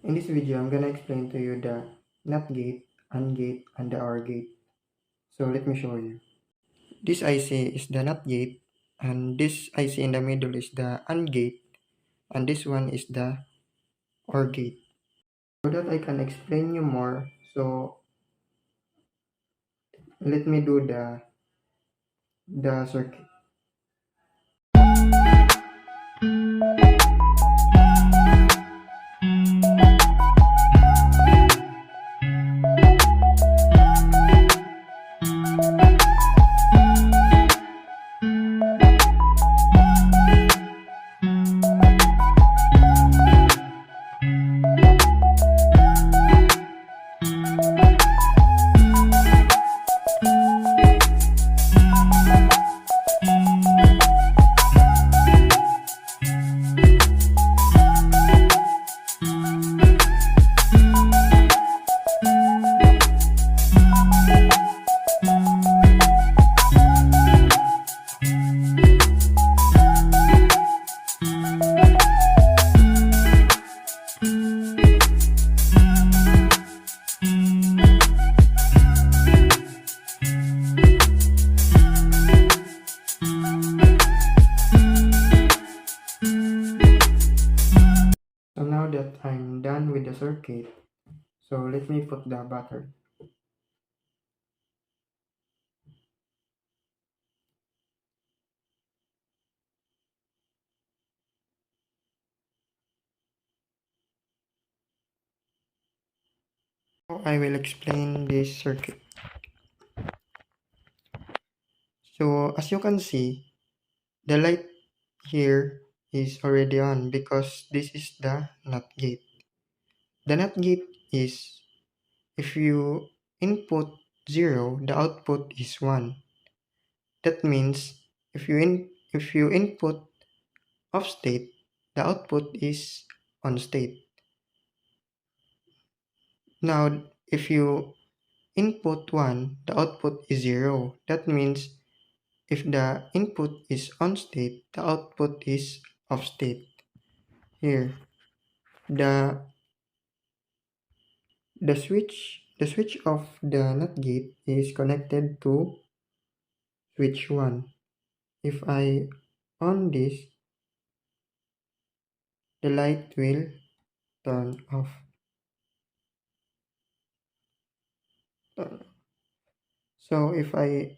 In this video, I'm gonna explain to you the NOT gate, AND gate, and the OR gate. So let me show you. This IC is the NOT gate, and this IC in the middle is the AND gate, and this one is the OR gate. So that I can explain you more, so let me do the circuit. So now that I'm done with the circuit, so let me put the battery. Now I will explain this circuit. So as you can see, the light here is already on because this is the NOT gate. The NOT gate is if you input 0, the output is 1. That means if you input off state, the output is on state. Now if you input 1, the output is 0. That means if the input is on state, the output is off state. Here, the switch of the NOT gate is connected to switch 1. If I on this, the light will turn off. So if I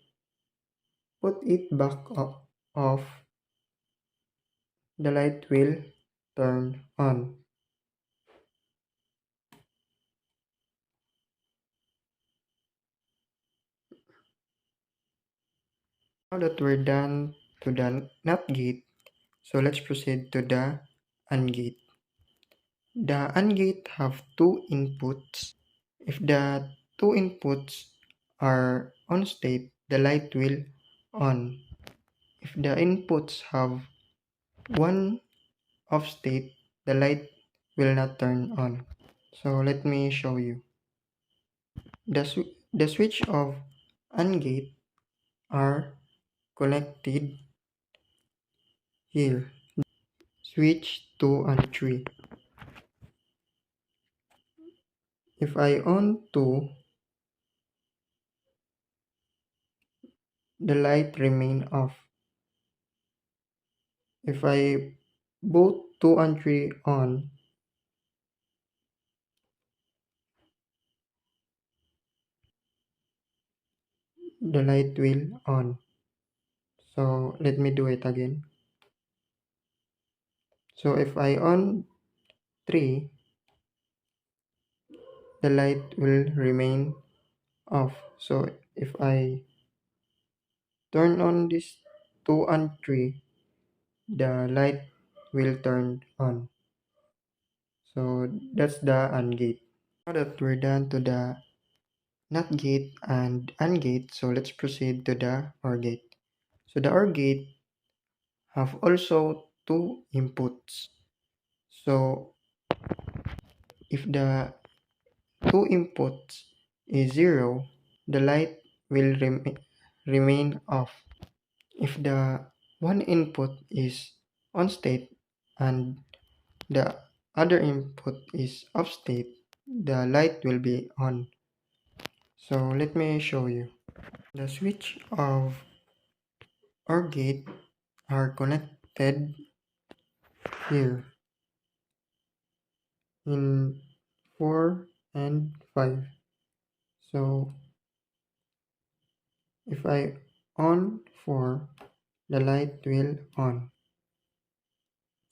put it back off, the light will turn on. Now that we're done to the NOT gate, so let's proceed to the AND gate. The AND gate have two inputs. If the two inputs are on state, the light will on. If the inputs have one off state, the light will not turn on. So let me show you. The switch of AND gate are connected here. Switch 2 and 3. If I on 2, the light remain off. If I both 2 and 3 on, the light will on. So let me do it again. So if I on 3, the light will remain off. So if I turn on this 2 and 3, the light will turn on. So that's the AND gate. Now that we're done to the NOT gate and AND gate, so let's proceed to the OR gate. So the OR gate have also two inputs. So if the two inputs is 0, the light will remain off. If the one input is on state and the other input is off state, the light will be on. So let me show you. The switch of our gate are connected here in 4 and 5. So if I on 4, the light will on.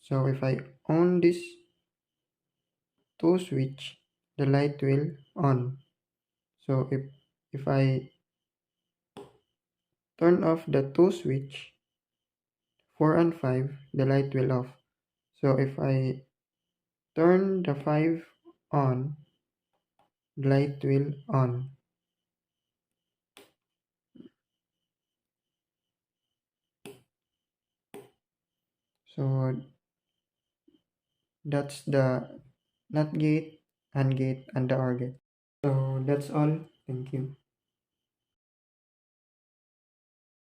So if I on this two switch, the light will on. So if I turn off the two switch, 4 and 5, the light will off. So if I turn the 5 on, the light will on. So that's the NOT gate, AND gate, and the OR gate. So that's all. Thank you.